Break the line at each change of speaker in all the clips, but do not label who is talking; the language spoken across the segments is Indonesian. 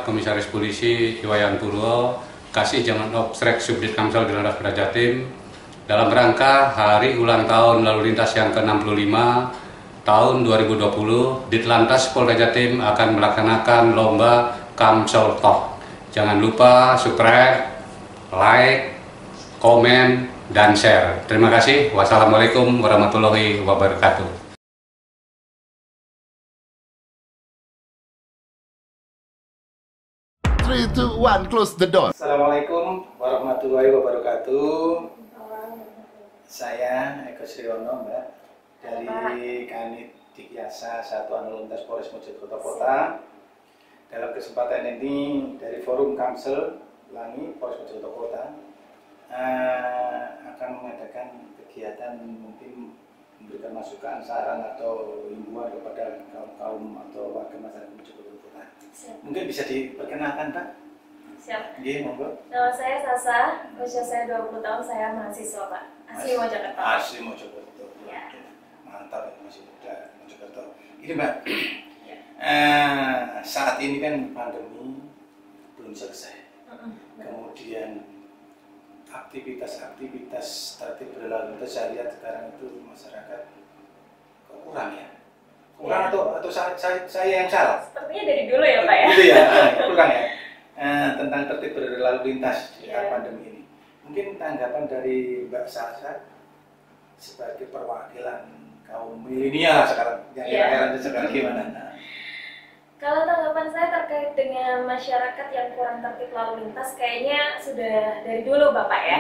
Komisaris Polisi Iwayan Purwo, Kasih Jaman Obstrek Subdit Kamsel di Lantas Polda Jatim, dalam rangka Hari Ulang Tahun Lalu Lintas yang ke-65 tahun 2020, Ditlantas Polda Jatim akan melaksanakan lomba Kamsel Talk. Jangan lupa subscribe, like, komen, dan share. Terima kasih. Wassalamualaikum warahmatullahi wabarakatuh.
3, 2, 1, close the door.
Assalamualaikum warahmatullahi wabarakatuh. Saya Eko Sriono, Mbak, dari Kanit Dikyasa Satuan Lalu Lintas Polres Mojokerto Kota. Dalam kesempatan ini dari Forum Kamsel Langi Polres Mojokerto Kota akan mengadakan kegiatan, mungkin memberikan masukan, saran atau himbauan kepada kaum atau warga masyarakat Mojokerto Kota. Mungkin bisa diperkenalkan, Pak?
Siap.
Iya, monggo.
Nama saya Sasa, usia saya 20 tahun, saya mahasiswa, Pak. Asli Mojokerto.
Asli Mojokerto.
Ya.
Mantap ya, masih muda Mojokerto. Ini, Mbak,
Ya.
saat ini kan pandemi belum selesai. Kemudian aktivitas tertib berlalu lintas, saya lihat sekarang itu masyarakat kok kurang ya? Kurang
Ya.
atau saya yang salah?
Sepertinya dari dulu ya, Pak ya?
Gitu ya, kurang ya. Tentang tertib berlalu lintas di
Ya.
pandemi ini. Mungkin tanggapan dari Mbak Sasa sebagai perwakilan kaum milenial sekarang, yang
Ya.
era-era sekarang gimana?
Kalau tanggapan saya terkait dengan masyarakat yang kurang tertib lalu lintas, kayaknya sudah dari dulu, Bapak ya.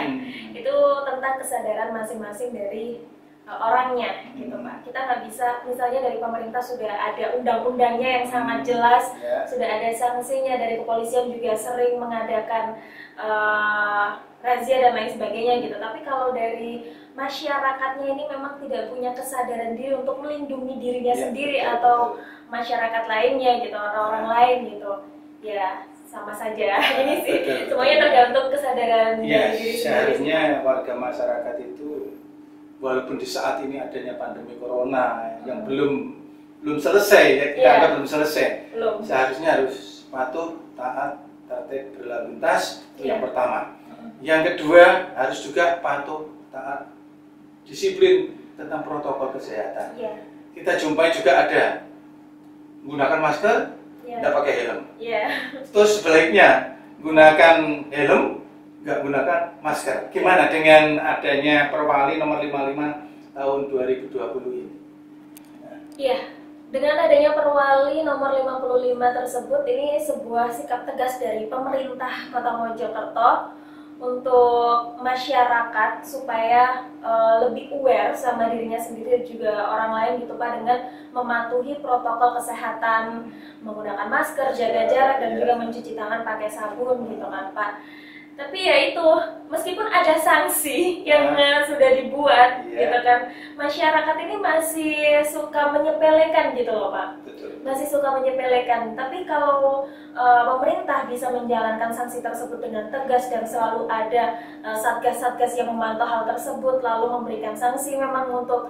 Itu tentang kesadaran masing-masing dari orangnya, gitu Pak. Kita nggak bisa, misalnya dari pemerintah sudah ada undang-undangnya yang sangat jelas,
Ya.
sudah ada sanksinya, dari kepolisian juga sering mengadakan razia dan lain sebagainya gitu. Tapi kalau dari masyarakatnya ini memang tidak punya kesadaran diri untuk melindungi dirinya
Ya,
sendiri
betul,
atau
betul.
masyarakat lainnya gitu, orang-orang lain gitu. Ya sama saja. Ini sih
Betul,
semuanya
betul.
tergantung kesadaran
Ya,
dari diri sendiri.
seharusnya warga masyarakat itu, walaupun di saat ini adanya pandemi corona yang belum selesai, ya, kita
Iya.
anggap belum selesai.
Belum.
Seharusnya harus patuh, taat, tertib berlalu lintas, itu yang
Iya.
pertama. Yang kedua, harus juga patuh, taat, disiplin tentang protokol kesehatan.
Iya.
Kita jumpai juga ada menggunakan masker,
Iya.
tidak pakai helm.
Iya.
Terus sebaliknya, gunakan helm, nggak gunakan masker. Gimana dengan adanya Perwali nomor 55 tahun 2020 ini?
Iya. Dengan adanya Perwali nomor 55 tersebut, ini sebuah sikap tegas dari pemerintah Kota Mojokerto untuk masyarakat supaya lebih aware sama dirinya sendiri dan juga orang lain gitu Pak, dengan mematuhi protokol kesehatan, menggunakan masker, jaga jarak, dan juga mencuci tangan pakai sabun gitu kan Pak. Tapi ya itu, meskipun ada sanksi yang sudah dibuat gitu kan, masyarakat ini masih suka menyepelekan gitu loh Pak.
Betul.
Masih suka menyepelekan. Tapi kalau pemerintah bisa menjalankan sanksi tersebut dengan tegas dan selalu ada satgas-satgas yang memantau hal tersebut, lalu memberikan sanksi memang untuk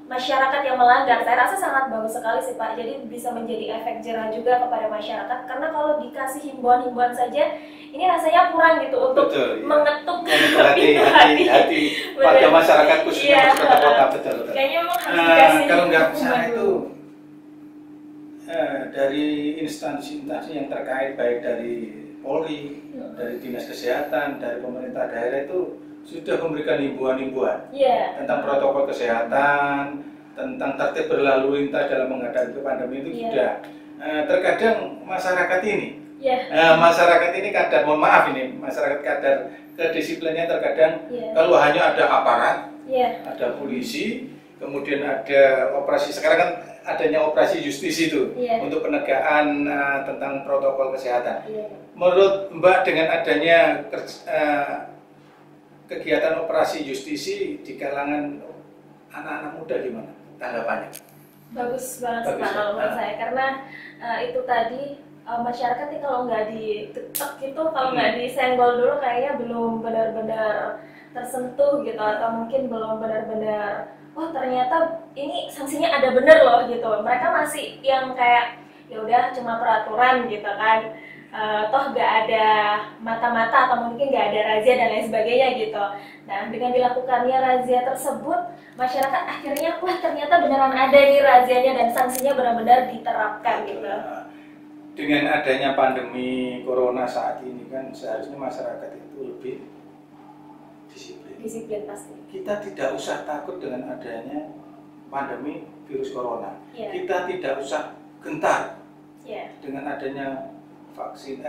masyarakat yang melanggar, saya rasa sangat bagus sekali sih Pak. Jadi bisa menjadi efek jerah juga kepada masyarakat, karena kalau dikasih himbauan-himbauan saja, ini rasanya kurang gitu untuk
Betul, ya.
mengetuk
hati warga masyarakat khususnya Mojokerto Kota. Betul.
Kayaknya memang harus dikasih
Kalau nggak salah
himbauan
itu
dulu.
dari instansi-instansi yang terkait, baik dari Polri, dari Dinas Kesehatan, dari pemerintah daerah itu sudah memberikan himbauan-himbauan
Iya.
tentang protokol kesehatan, tentang tertib berlalu lintas dalam menghadapi pandemi itu
Iya.
sudah. Terkadang masyarakat ini,
Iya.
masyarakat ini kadang, mohon maaf ini, masyarakat kadar kedisiplinnya terkadang
Iya.
kalau hanya ada aparat,
Iya.
ada polisi, kemudian ada operasi, sekarang kan adanya operasi justisi itu
Iya.
untuk penegakan tentang protokol kesehatan.
Iya.
Menurut Mbak, dengan adanya kegiatan operasi justisi di kalangan anak-anak muda, gimana tanggapannya?
Bagus banget sih
Bagus
Pak
ya?
kalau menurut saya, karena itu tadi masyarakat nih kalau nggak diketok gitu, kalau nggak disenggol dulu kayaknya belum benar-benar tersentuh gitu, atau mungkin belum benar-benar, wah ternyata ini sanksinya ada bener loh gitu. Mereka masih yang kayak ya udah cuma peraturan gitu kan. Toh nggak ada mata-mata atau mungkin nggak ada razia dan lain sebagainya gitu. Nah, dengan dilakukannya razia tersebut, masyarakat akhirnya wah ternyata beneran ada nih razianya dan sanksinya benar-benar diterapkan gitu.
Dengan adanya pandemi corona saat ini kan seharusnya masyarakat itu lebih disiplin.
Disiplin pasti.
Kita tidak usah takut dengan adanya pandemi virus corona.
Yeah.
Kita tidak usah gentar dengan adanya vaksin,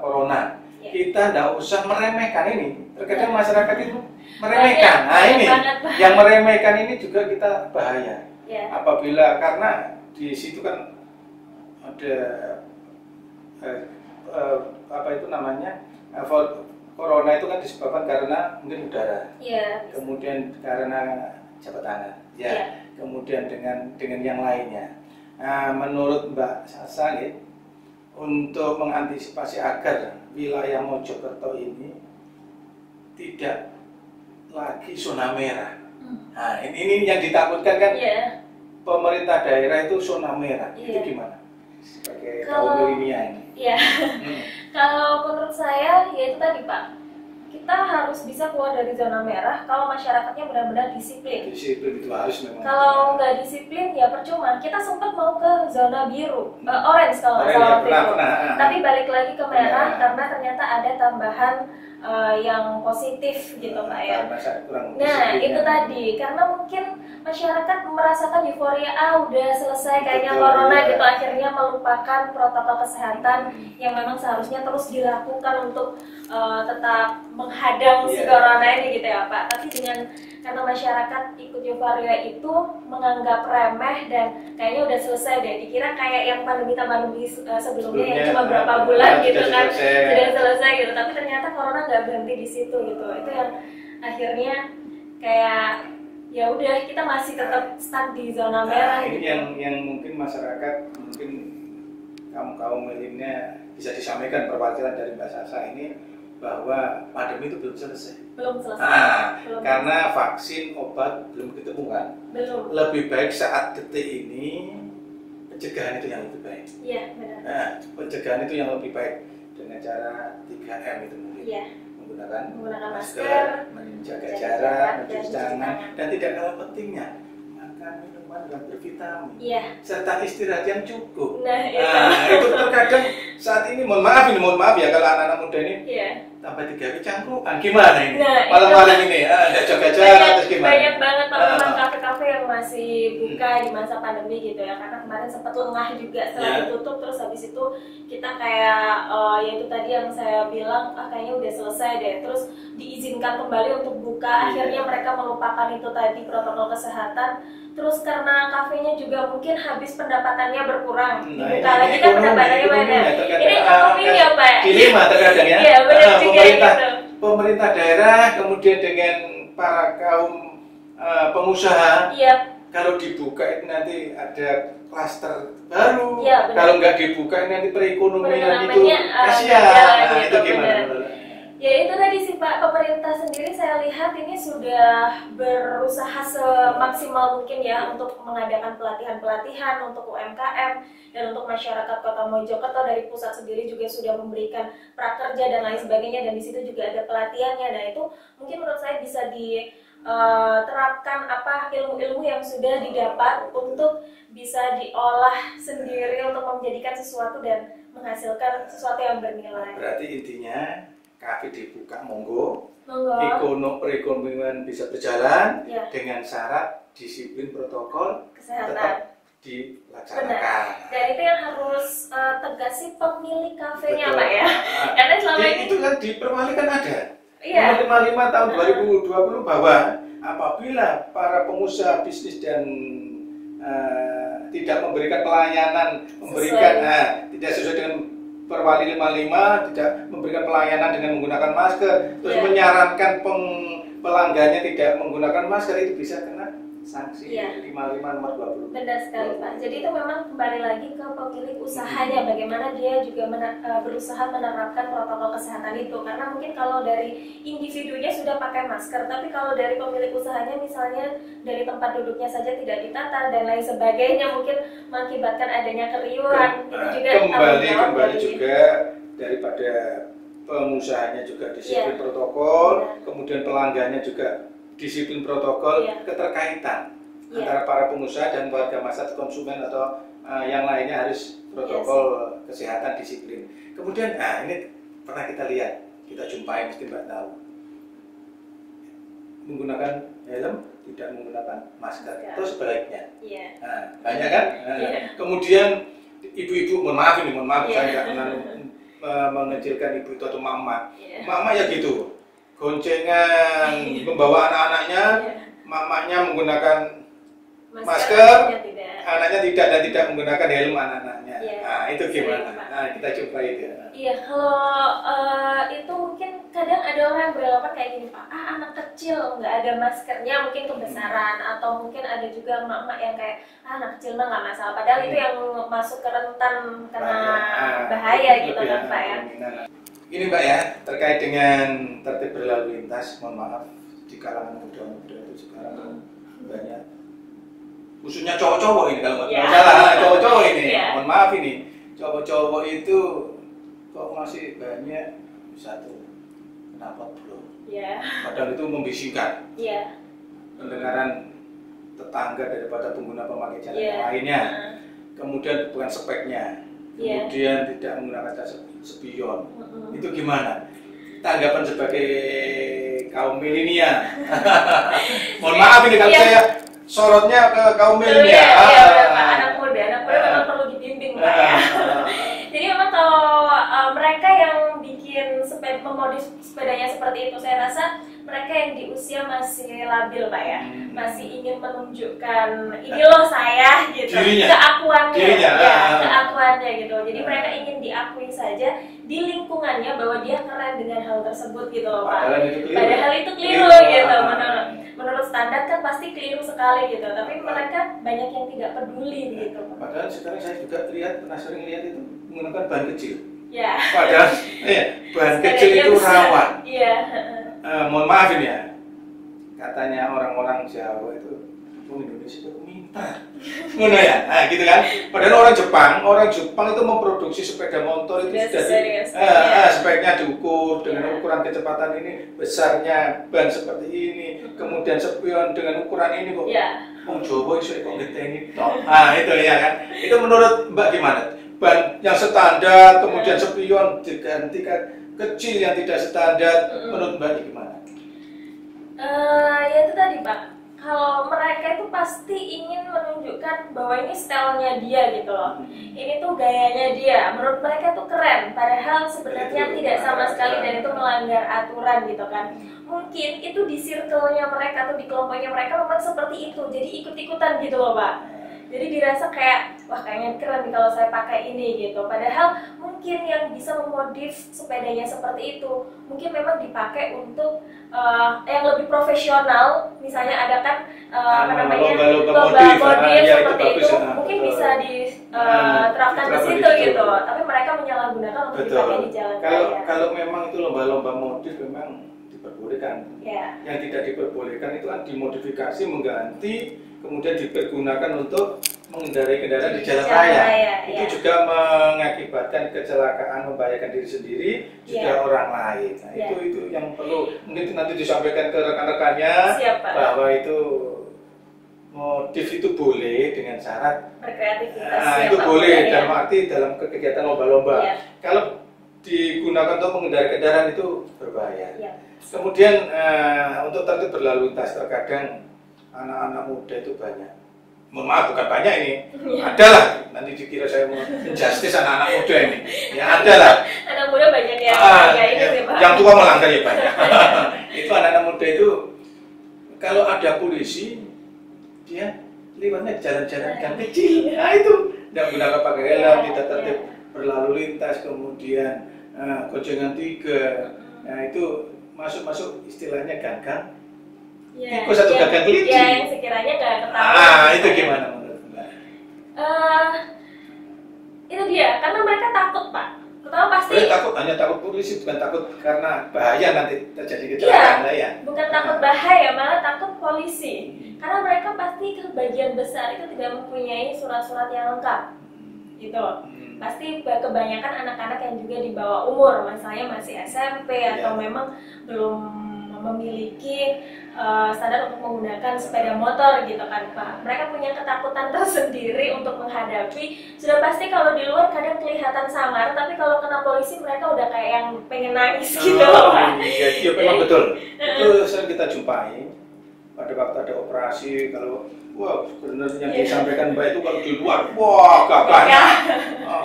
corona.
Yeah.
Kita tidak usah meremehkan ini. Terkadang masyarakat itu meremehkan. Nah ini, yang meremehkan ini juga kita bahaya.
Yeah.
Apabila karena di situ kan ada apa itu namanya corona itu kan disebabkan karena mungkin udara.
Yeah.
Kemudian karena jabat tangan. Ya. Kemudian dengan yang lainnya. Nah, menurut Mbak Sasa gitu, untuk mengantisipasi agar wilayah Mojokerto ini tidak lagi zona merah. Nah, ini yang ditakutkan kan pemerintah daerah itu zona merah. Itu gimana? Sebagai kaum milenial ini.
Iya. Kalau menurut saya ya itu tadi Pak. Kita harus bisa keluar dari zona merah kalau masyarakatnya benar-benar disiplin.
Disiplin itu harus memang.
Kalau nggak disiplin ya percuma. Kita sempat mau ke zona biru, orange kalau nggak salah waktu itu. Tapi balik lagi ke merah karena ternyata ada tambahan yang positif gitu Pak ya. Nah itu tadi karena mungkin masyarakat merasakan euforia udah selesai kayaknya corona gitu, akhirnya melupakan protokol kesehatan yang memang seharusnya terus dilakukan untuk tetap menghadang si corona ini gitu ya Pak. Tapi karena masyarakat ikut euforia itu menganggap remeh dan kayaknya udah selesai deh, dikira kayak yang pandemi sebelumnya yang cuma berapa bulan gitu kan sudah selesai gitu, tapi ternyata corona nggak berhenti di situ gitu. Itu yang akhirnya kayak ya udah kita masih tetap stuck di zona merah.
Ini
gitu.
yang mungkin masyarakat mungkin kaum milenial bisa disampaikan perwakilan dari Mbak Sasa ini bahwa pandemi itu belum selesai.
Belum selesai.
Belum karena vaksin obat belum ditemukan.
Belum.
Lebih baik saat detik ini pencegahan itu yang lebih baik.
Iya benar.
Nah, pencegahan itu yang lebih baik dengan cara 3M itu mungkin.
Iya.
Menggunakan
masker,
menjaga jarak, mencuci tangan, dan tidak kalah pentingnya makan minuman yang bervitamin, serta istirahat yang cukup. Nah, itu terkadang saat ini mohon maaf ya kalau anak-anak muda ini tambah 3 hari cangkruan, gimana ini? Malam-malam ini nggak jaga jarak terus gimana?
Banyak banget teman-teman kafe-kafe yang masih buka di masa pandemi gitu ya, karena kemarin sempat lengah juga setelah ditutup, terus habis itu kita kayak ya itu tadi yang saya bilang kayaknya udah selesai deh, terus diizinkan kembali untuk buka, akhirnya mereka melupakan itu tadi protokol kesehatan. Terus karena kafenya juga mungkin habis pendapatannya berkurang, dibuka lagi kan pendapatannya mana? Ini ekonomi ya Pak?
Dilema terkadang ya.
Iya benar juga gitu.
Pemerintah daerah kemudian dengan para kaum pengusaha. Kalau dibuka itu nanti ada klaster baru. Kalau nggak dibuka nanti perekonomian itu kasihan. Itu gimana?
Ya itu tadi sih Pak, pemerintah sendiri saya lihat ini sudah berusaha semaksimal mungkin ya untuk mengadakan pelatihan-pelatihan untuk UMKM dan untuk masyarakat Kota Mojokerto. Dari pusat sendiri juga sudah memberikan prakerja dan lain sebagainya, dan di situ juga ada pelatihannya. Nah itu mungkin menurut saya bisa diterapkan ilmu-ilmu yang sudah didapat untuk bisa diolah sendiri untuk menjadikan sesuatu dan menghasilkan sesuatu yang bernilai.
Berarti intinya kafe dibuka monggo, perekonomian bisa berjalan dengan syarat disiplin protokol kesehatan tetap dilaksanakan. Dan
itu yang harus tegas sih pemilik kafenya Pak ya. Karena selama ini
itu kan di Perwali kan ada. Nomor 55 tahun 2020 bahwa apabila para pengusaha bisnis dan tidak memberikan pelayanan, tidak sesuai dengan Perwali 55, tidak memberikan pelayanan dengan menggunakan masker, terus menyarankan pelanggannya tidak menggunakan masker, itu bisa kena sanksi
Iya.
55 nomor 20.
Benar sekali Pak. Jadi itu memang kembali lagi ke pemilik usahanya, bagaimana dia juga berusaha menerapkan protokol kesehatan itu. Karena mungkin kalau dari individunya sudah pakai masker, tapi kalau dari pemilik usahanya misalnya dari tempat duduknya saja tidak ditata dan lain sebagainya, mungkin mengakibatkan adanya keriuhan. Itu juga
Kembali juga daripada pengusahanya juga disiplin protokol, kemudian pelanggannya juga disiplin protokol, keterkaitan antara para pengusaha dan warga masyarakat, konsumen atau yang lainnya harus protokol kesehatan disiplin. Kemudian, ini pernah kita lihat, kita jumpai, mesti Mbak tahu, menggunakan helm, tidak menggunakan masker, terus sebaliknya. Banyak kan? Kemudian ibu-ibu, mohon maaf, saya nggak mengecilkan ibu itu atau mama. Mama ya gitu, goncengan membawa anak-anaknya, mamanya menggunakan masker, anaknya tidak, dan tidak menggunakan helm anak-anaknya. Nah, itu gimana? Nah, kita coba itu.
Iya, kalau itu mungkin kadang ada orang yang beranggapan kayak gini Pak, anak kecil nggak ada maskernya mungkin kebesaran, atau mungkin ada juga emak-emak yang kayak anak kecil mah nggak masalah, padahal itu yang masuk ke rentan kena bahaya gitu kan Pak ya.
Ini Mbak ya, terkait dengan tertib berlalu lintas, mohon maaf di kalangan muda-muda itu sekarang banyak, khususnya cowok-cowok ini kalau nggak salah, cowok-cowok ini, mohon maaf ini, cowok-cowok itu kok masih banyak satu kenapa bro? Padahal itu membisikkan pendengaran tetangga daripada pengguna pemakai jalan yang lainnya. Kemudian bukan speknya, kemudian tidak menggunakan jas spion. Itu gimana? Tanggapan sebagai kaum milenial. Mohon maaf ini kalau saya sorotnya ke kaum milenial.
Anak muda memang perlu dibimbing Pak ya. Jadi memang kalau mereka yang bikin memodif sepedanya seperti itu, saya rasa mereka yang di usia masih labil Pak ya, masih ingin menunjukkan ini loh saya gitu, keakuannya gitu. Jadi mereka ingin diakui saja di lingkungannya bahwa dia keren dengan hal tersebut gitu loh Pak. Padahal itu keliru gitu, menurut standar kan pasti keliru sekali gitu, tapi mereka banyak yang tidak peduli gitu.
Padahal sekarang saya juga pernah sering lihat itu menggunakan ban kecil.
Padahal
ban kecil itu rawan. Mohon maaf ini ya, katanya orang-orang Jawa itu Indonesia itu minta, gitu kan. Padahal orang Jepang itu memproduksi sepeda motor itu sudah speknya diukur dengan ukuran kecepatan ini, besarnya ban seperti ini, kemudian spion dengan ukuran ini kok. Jawa iso kok ngeteni tok. Itu ya kan. Itu menurut Mbak gimana? Ban yang standar, kemudian spion digantikan kecil yang tidak standar, menurut Mbak gimana?
Ya itu tadi Pak, kalau mereka itu pasti ingin menunjukkan bahwa ini stylenya dia gitu loh, ini tuh gayanya dia, menurut mereka tuh keren, padahal sebenarnya tidak sama sekali dan itu melanggar aturan gitu kan. Mungkin itu di circle-nya mereka tuh, di kelompoknya mereka memang seperti itu, jadi ikut-ikutan gitu loh Pak. Jadi dirasa kayak, wah kayaknya keren nih kalau saya pakai ini gitu. Padahal mungkin yang bisa memodif sepedanya seperti itu, mungkin memang dipakai untuk yang lebih profesional. Misalnya ada kan lomba modif seperti itu, mungkin bisa diterapkan ke situ gitu. Tapi mereka menyalahgunakan untuk dipakai di jalan raya.
Kalau memang itu lomba-lomba modif memang diperbolehkan. Yang tidak diperbolehkan itu kan dimodifikasi, mengganti, kemudian dipergunakan untuk mengendarai kendaraan di jalan raya. Itu juga mengakibatkan kecelakaan, membahayakan diri sendiri, juga orang lain. Nah, itu yang perlu mungkin nanti disampaikan ke rekan-rekannya bahwa itu modif itu boleh dengan syarat
berkreativitas.
Itu boleh dalam arti dalam kegiatan lomba-lomba. Kalau digunakan untuk mengendarai kendaraan itu berbahaya. Kemudian untuk tertib berlalu lintas, terkadang anak-anak muda itu banyak. Mohon maaf, bukan banyak ini. Adalah, nanti dikira saya mau injustice anak-anak muda ini. Ya adalah.
Anak muda banyak
yang tua melanggar ya banyak. Itu anak-anak muda itu kalau ada polisi, dia lewatnya jalan-jalan gang kecil. Nah itu, tidak menggunakan pakai helm, tidak tertib berlalu lintas, kemudian goncengan 3. Nah itu masuk istilahnya gang-gang tikus atau gagang kelinci.
Ya, yang sekiranya nggak ketahuan.
Itu gimana menurut Mbak?
Itu dia, karena mereka takut Pak. Pertama pasti.
Takut, hanya takut polisi, bukan takut karena bahaya nanti terjadi kecelakaan ya.
Bukan takut bahaya, malah takut polisi. Karena mereka pasti kebagian besar itu tidak mempunyai surat-surat yang lengkap, gitu. Pasti kebanyakan anak-anak yang juga di bawah umur, misalnya masih SMP atau memang belum memiliki standar untuk menggunakan sepeda motor gitu kan Pak. Mereka punya ketakutan tersendiri untuk menghadapi. Sudah pasti kalau di luar kadang kelihatan samar, tapi kalau kena polisi mereka udah kayak yang pengen nangis gitu loh Pak.
Iya memang betul. Itu sering kita jumpai pada waktu ada operasi, kalau sebenarnya yang disampaikan Mbak itu kalau di luar,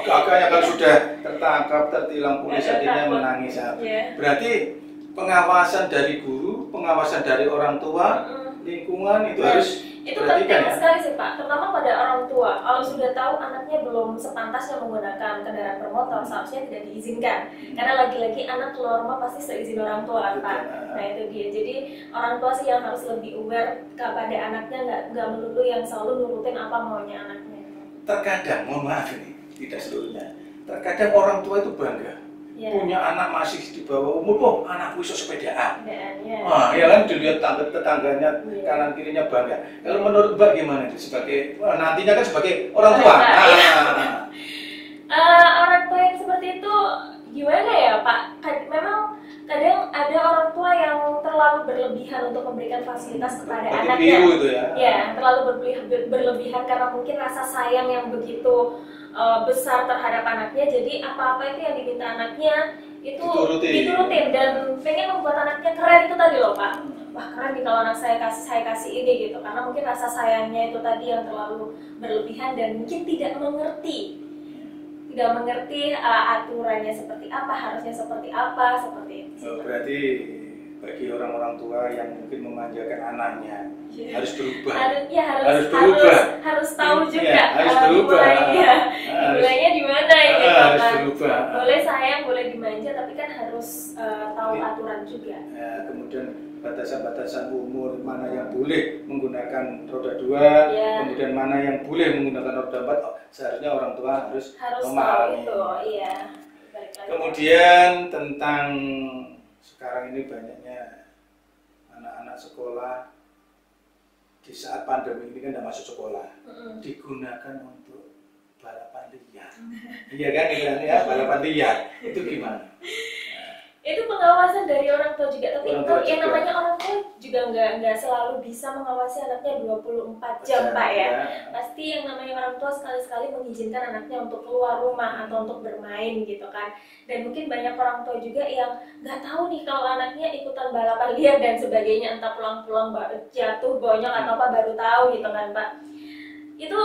gagahnya kalau sudah tertangkap, tertilang polisi akhirnya menangis. Berarti pengawasan dari guru, pengawasan dari orang tua, lingkungan itu harus
itu penting sekali sih Pak, terutama pada orang tua. Kalau sudah tahu anaknya belum sepantasnya menggunakan kendaraan bermotor, seharusnya tidak diizinkan. Karena lagi-lagi anak keluar rumah pasti seizin orang tua Pak. Nah itu dia. Jadi orang tua sih yang harus lebih aware kepada anaknya, nggak melulu yang selalu nurutin apa maunya anaknya.
Terkadang, mohon maaf ini, tidak seluruhnya. Terkadang orang tua itu bangga. Punya anak masih di bawah umur, anakku bisa sepedaan. Ya kan dilihat tetangganya kanan kirinya bangga. Kalau menurut Mbak gimana itu sebagai nantinya kan sebagai orang tua?
Orang tua yang seperti itu gimana ya Pak? Memang kadang ada orang tua yang terlalu berlebihan untuk memberikan fasilitas kepada anaknya.
Itu ya.
Terlalu berlebihan karena mungkin rasa sayang yang begitu besar terhadap anaknya, jadi apa-apa itu yang diminta anaknya itu diturutin dan pengen membuat anaknya keren itu tadi loh Pak. Wah keren nih kalau anak saya kasih ini gitu, karena mungkin rasa sayangnya itu tadi yang terlalu berlebihan dan mungkin tidak mengerti aturannya seperti apa, harusnya seperti apa, seperti itu.
Berarti bagi orang-orang tua yang mungkin memanjakan anaknya harus berubah.
Harus tahu juga.
Harus berubah.
Mulainya di mana ini
harus
kan?
berubah.
Boleh sayang, boleh dimanja, tapi kan harus tahu aturan juga.
Kemudian batasan-batasan umur, mana yang boleh menggunakan roda 2, kemudian mana yang boleh menggunakan roda 4. Seharusnya orang tua harus memahami.
Tahu itu,
Kemudian tentang sekarang ini banyaknya anak-anak sekolah di saat pandemi ini kan tidak masuk sekolah, digunakan untuk balapan liar. Iya kan, balapan liar. Itu gimana?
Itu pengawasan dari orang tua juga, tapi yang namanya orang tua juga nggak selalu bisa mengawasi anaknya 24 jam Pak ya. Pasti yang namanya orang tua sekali-sekali mengizinkan anaknya untuk keluar rumah atau untuk bermain gitu kan. Dan mungkin banyak orang tua juga yang nggak tahu nih kalau anaknya ikutan balapan liar dan sebagainya, entah pulang-pulang jatuh bonyok atau apa baru tahu gitu kan Pak. Itu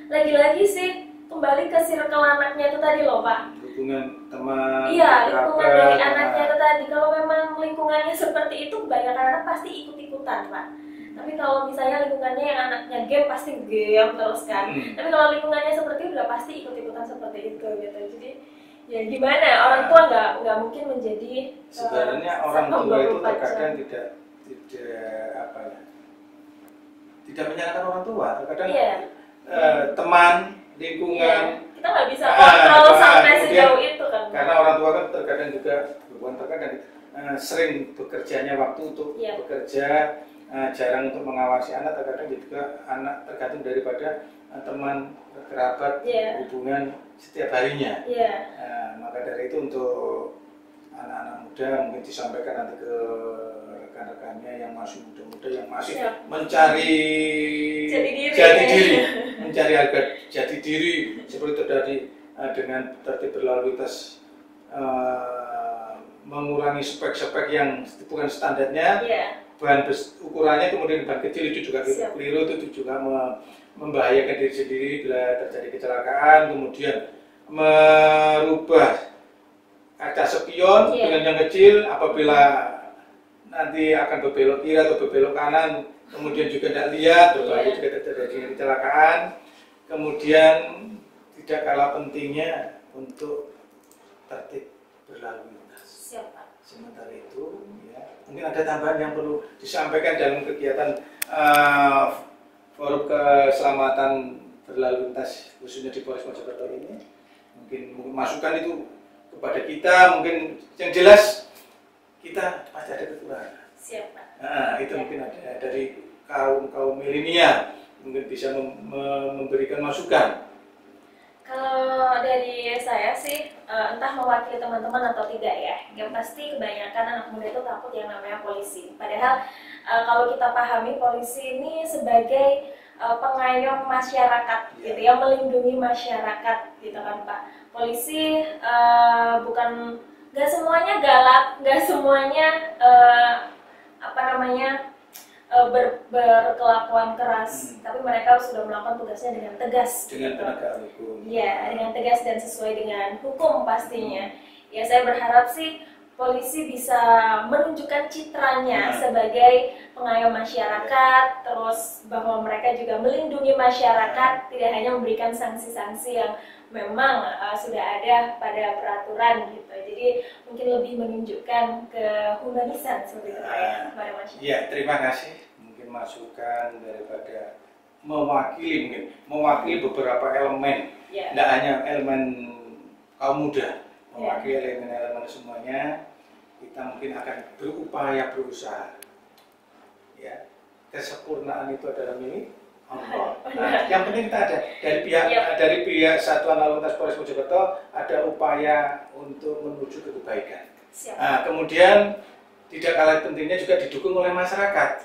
lagi-lagi sih kembali ke circle anaknya itu tadi loh Pak.
Hubungan teman,
lingkungan dari anaknya itu tadi. Kalau memang lingkungannya seperti itu, kebanyakan anak pasti ikut-ikutan Pak. Tapi kalau misalnya lingkungannya yang anaknya game, pasti game terus kan. Tapi kalau lingkungannya seperti itu, udah pasti ikut-ikutan seperti itu gitu. Jadi ya gimana, orang tua nggak mungkin menjadi
sebenarnya orang tua itu terkadang tidak menyalahkan orang tua. Terkadang teman, lingkungan,
kita nggak bisa kontrol sampai sejauh itu kan.
Karena orang tua kan terkadang juga sering bekerjanya waktu untuk bekerja, jarang untuk mengawasi anak. Terkadang juga anak tergantung daripada teman, kerabat, hubungan setiap harinya. Maka dari itu untuk anak-anak muda mungkin disampaikan nanti ke rekan-rekannya yang masih muda-muda, yang masih mencari mencari harga jati diri seperti itu tadi, dengan tertib berlalu lintas, mengurangi spek-spek yang bukan standarnya, bahan ukurannya, kemudian bahan kecil itu juga keliru, itu juga membahayakan diri sendiri bila terjadi kecelakaan. Kemudian merubah kaca spion dengan yang kecil apabila nanti akan berbelok kiri atau berbelok kanan, kemudian juga tidak lihat, berbahaya juga terjadi kecelakaan. Kemudian tidak kalah pentingnya untuk tertib berlalu lintas. Sementara itu, mungkin ada tambahan yang perlu disampaikan dalam kegiatan forum keselamatan berlalu lintas khususnya di Polres Mojokerto ini? Mungkin masukan itu kepada kita, mungkin yang jelas kita pasti ada kekurangan.
Siap, Pak.
Nah, itu mungkin ada dari kaum milenial mungkin bisa memberikan masukan.
Kalau dari saya sih, entah mewakili teman-teman atau tidak ya, yang pasti kebanyakan anak muda itu takut yang namanya polisi. Padahal kalau kita pahami polisi ini sebagai pengayom masyarakat, gitu ya, melindungi masyarakat, gitu kan Pak. Polisi bukan, nggak semuanya galak, nggak semuanya berkelakuan keras, tapi mereka sudah melakukan tugasnya dengan tegas.
Dengan penegak hukum.
Ya, dengan tegas dan sesuai dengan hukum pastinya. Ya, saya berharap sih polisi bisa menunjukkan citranya sebagai pengayom masyarakat, terus bahwa mereka juga melindungi masyarakat, tidak hanya memberikan sanksi-sanksi yang memang sudah ada pada peraturan gitu. Jadi mungkin lebih menunjukkan kehumanisan seperti itu ya kepada masyarakat.
Ya, terima kasih. Mungkin masukan daripada mewakili beberapa elemen, tidak hanya elemen kaum muda, mewakili elemen-elemen semuanya. Kita mungkin akan berusaha. Ya, kesempurnaan itu adalah milik Allah. Nah, yang penting kita ada dari pihak Satuan Lalu Lintas Polres Mojokerto ada upaya untuk menuju ke kebaikan. Nah, kemudian tidak kalah pentingnya juga didukung oleh masyarakat.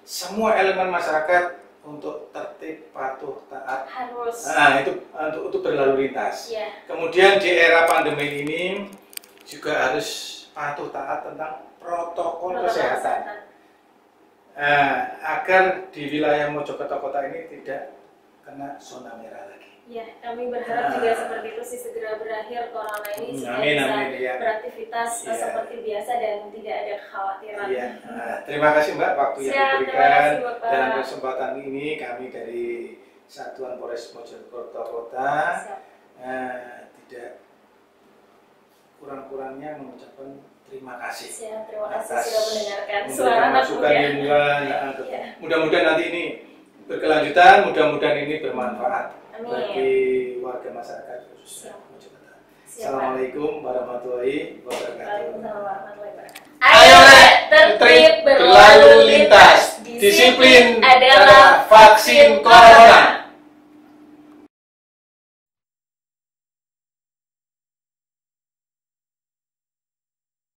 Semua elemen masyarakat untuk tertib, patuh, taat
harus.
Nah, itu untuk berlalu lintas. Kemudian di era pandemi ini juga harus patuh taat tentang protokol kesehatan. Agar di wilayah Mojokerto Kota ini tidak kena zona merah lagi.
Ya, kami berharap juga seperti itu sih segera berakhir corona ini supaya bisa beraktivitas seperti biasa dan tidak ada kekhawatiran.
Terima kasih Mbak waktu yang diberikan dalam kesempatan ini. Kami dari Satuan Polres Mojokerto Kota tidak kurang-kurangnya mengucapkan terima kasih.
Terima kasih sudah mendengarkan suara anak muda.
Mudah-mudahan nanti ini berkelanjutan, mudah-mudahan ini bermanfaat bagi warga masyarakat khususnya Mojokerto. Assalamualaikum warahmatullahi wabarakatuh.
Ayo tertib berlalu lintas. Disiplin adalah vaksin corona.